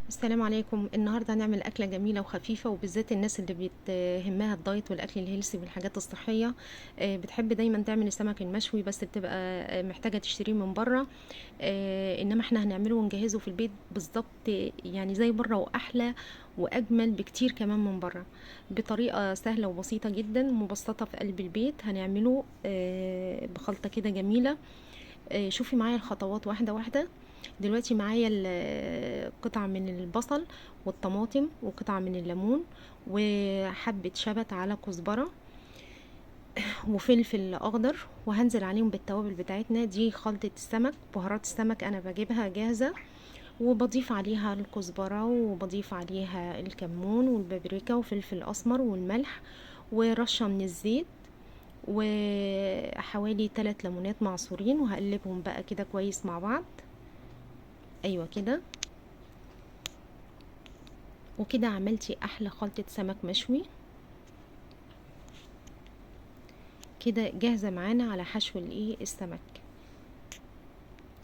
السلام عليكم. النهارده هنعمل اكله جميله وخفيفه، وبالذات الناس اللي بتهمها الدايت والاكل الهيلثي والحاجات الصحيه. بتحب دايما تعمل السمك المشوي، بس بتبقى محتاجه تشتريه من بره. انما احنا هنعمله ونجهزه في البيت بالظبط، يعني زي بره واحلى واجمل بكتير كمان من بره، بطريقه سهله وبسيطه جدا مبسطه في قلب البيت. هنعمله بخلطه كده جميله. شوفي معايا الخطوات واحدة واحدة. دلوقتي معايا قطع من البصل والطماطم وقطع من الليمون وحبة شبت على كزبرة وفلفل اخضر، وهنزل عليهم بالتوابل بتاعتنا. دي خلطة السمك، بهارات السمك انا بجيبها جاهزة، وبضيف عليها الكزبرة وبضيف عليها الكمون والبابريكا وفلفل اسمر والملح ورشة من الزيت وحوالي 3 ليمونات معصورين، وهقلبهم بقى كده كويس مع بعض. ايوه كده. وكده عملتي احلى خلطة سمك مشوي، كده جاهزة معانا على حشو السمك.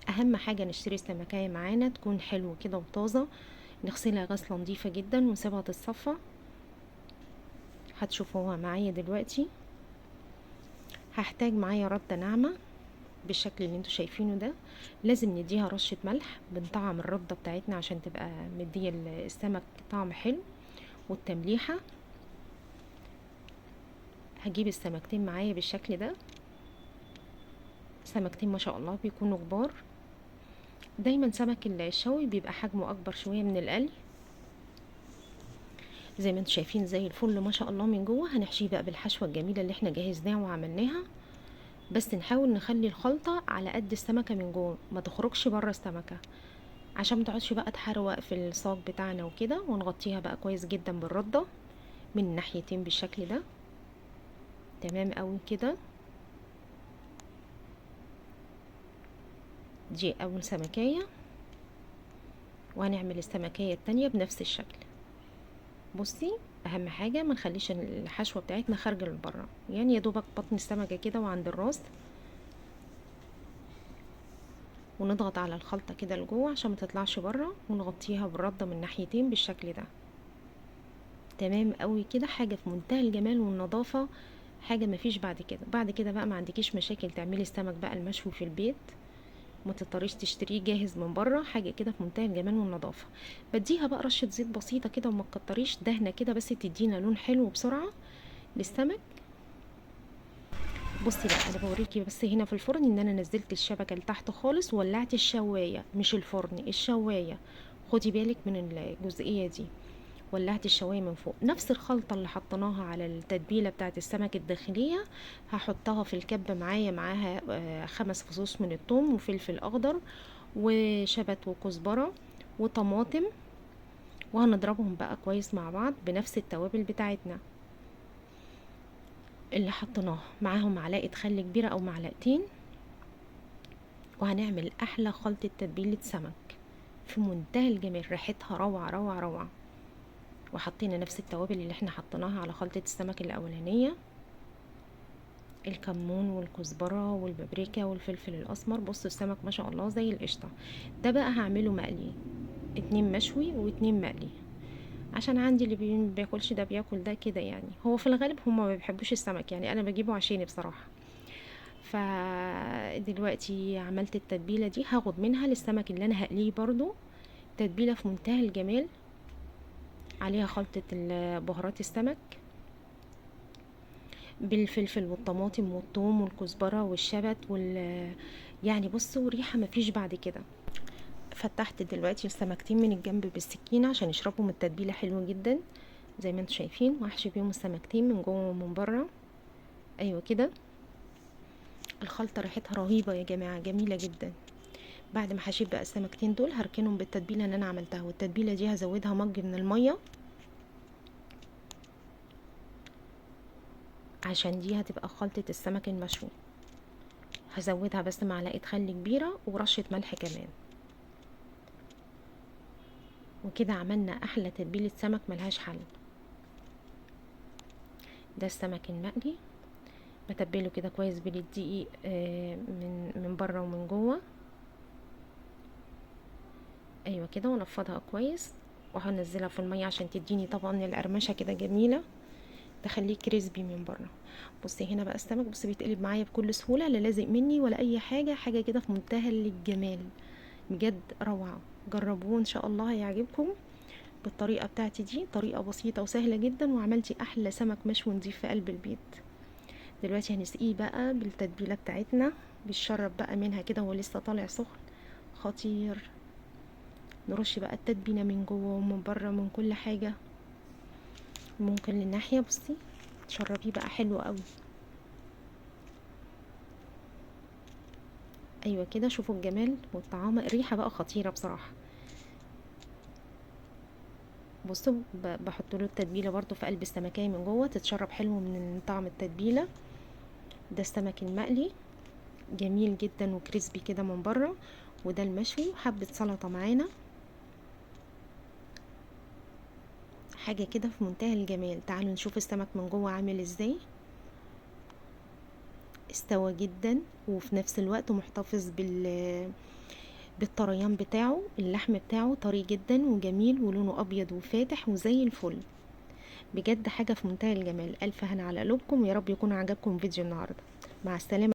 اهم حاجة نشتري السمكية معانا تكون حلوة كده وطازة، نغسلها غسلة نظيفة جدا ونسيبها تتصفى. هتشوفوها معايا دلوقتي. هحتاج معايا ردة ناعمة بالشكل اللي انتوا شايفينه ده. لازم نديها رشة ملح بنطعم الردة بتاعتنا عشان تبقى مدية السمك طعم حلو. والتمليحة، هجيب السمكتين معايا بالشكل ده. سمكتين ما شاء الله بيكونوا كبار. دايما سمك الشوي بيبقى حجمه اكبر شوية من القلي. زي ما انتوا شايفين زي الفل ما شاء الله من جوه. هنحشيه بقى بالحشوة الجميلة اللي احنا جهزناها وعملناها، بس نحاول نخلي الخلطة على قد السمكة من جوه، ما تخرجش بره السمكة عشان متقعدش بقى تحروق في الصاج بتاعنا وكده. ونغطيها بقى كويس جدا بالردة من الناحيتين بالشكل ده. تمام قوي كده. دي اول سمكية، وهنعمل السمكية التانية بنفس الشكل. بصي، اهم حاجة ما نخليش الحشوة بتاعتنا خارجة لبره، يعني يا دوبك بطن السمكة كده وعند الراس، ونضغط على الخلطة كده لجوه عشان ما تطلعش بره، ونغطيها بالردة من ناحيتين بالشكل ده. تمام قوي كده. حاجة في منتهى الجمال والنظافة، حاجة مفيش بعد كده. بعد كده بقى ما عندكيش مشاكل تعملي السمك بقى المشوي في البيت، ما تضطريش تشتريه جاهز من بره. حاجه كده في منتهى الجمال والنظافه. بديها بقى رشه زيت بسيطه كده وما تكتريش دهنه كده، بس تدينا لون حلو بسرعه للسمك. بصي بقى، انا بوريكي بس هنا في الفرن ان انا نزلت الشبكه لتحت خالص، ولعت الشوايه مش الفرن، الشوايه. خدي بالك من الجزئيه دي. ولعت الشوايه من فوق. نفس الخلطه اللي حطيناها على التتبيله بتاعه السمك الداخليه هحطها في الكبه معاها 5 فصوص من الثوم وفلفل اخضر وشبت وكزبره وطماطم، وهنضربهم بقى كويس مع بعض بنفس التوابل بتاعتنا اللي حطيناها معاهم. معلقه خل كبيره او معلقتين، وهنعمل احلى خلطه تتبيله سمك في منتهى الجمال. ريحتها روعه روعه روعه. وحطينا نفس التوابل اللي احنا حطيناها على خلطة السمك الأولانية، الكمون والكزبرة والبابريكا والفلفل الأسمر. بصوا السمك ما شاء الله زي القشطة. ده بقى هعمله مقلي، 2 مشوي و2 مقلي، عشان عندي اللي بياكلش ده بياكل ده كده. يعني هو في الغالب هما ما بيحبوش السمك، يعني انا بجيبه عشاني بصراحة. فدلوقتي عملت التتبيلة دي، هاخد منها للسمك اللي انا هقليه برضو. تتبيلة في منتهى الجمال، عليها خلطة بهارات السمك بالفلفل والطماطم والثوم والكزبرة والشبت يعني بصوا ريحة مفيش بعد كده. فتحت دلوقتي السمكتين من الجنب بالسكينة عشان يشربوا من التتبيلة حلوة جدا زي ما انتم شايفين، وهحشي بيهم السمكتين من جوه ومن بره. ايوه كده. الخلطة ريحتها رهيبة يا جماعة، جميلة جدا. بعد ما هشيل بقى السمكتين دول هركنهم بالتتبيلة اللي انا عملتها، والتتبيلة دي هزودها مج من المية عشان دي هتبقى خلطة السمك المشوي. هزودها بس معلقة خل كبيرة ورشة ملح كمان. وكده عملنا احلى تتبيلة سمك ملهاش حل. ده السمك المقلي بتبله كده كويس بالدقيق من بره ومن جوه. ايوه كده. ونفضها كويس وهنزلها في المية عشان تديني طبعا القرمشة كده جميلة، تخليه كريسبي من بره. بصي هنا بقى السمك، بصي بيتقلب معايا بكل سهولة، لا لازق مني ولا اي حاجة، حاجة كده في منتهى الجمال، بجد روعة. جربوه ان شاء الله هيعجبكم بالطريقة بتاعتي دي، طريقة بسيطة وسهلة جدا، وعملتي احلى سمك مشوي نضيف في قلب البيت. دلوقتي هنسقيه بقى بالتتبيلة بتاعتنا، بيشرب بقى منها كده وهو لسه طالع سخن، خطير. نرش بقى التتبيلة من جوه ومن بره من كل حاجة. ممكن للناحية بصي تشربيه بقى حلو قوي. ايوه كده، شوفوا الجمال والطعام، الريحة بقى خطيرة بصراحة. بصوا بحط له التتبيلة برضو في قلب السمكية من جوه، تتشرب حلو من طعم التتبيلة. ده السمك المقلي، جميل جدا وكريسبي كده من بره. وده المشوي، وحبة سلطة معانا، حاجة كده في منتهى الجمال. تعالوا نشوف السمك من جوه عامل ازاي. استوى جدا، وفي نفس الوقت محتفظ بالطريان بتاعه، اللحم بتاعه طري جدا وجميل، ولونه ابيض وفاتح وزي الفل. بجد حاجة في منتهى الجمال. الف هنا على قلوبكم، ويا رب يكون عجبكم فيديو النهاردة. مع السلامة.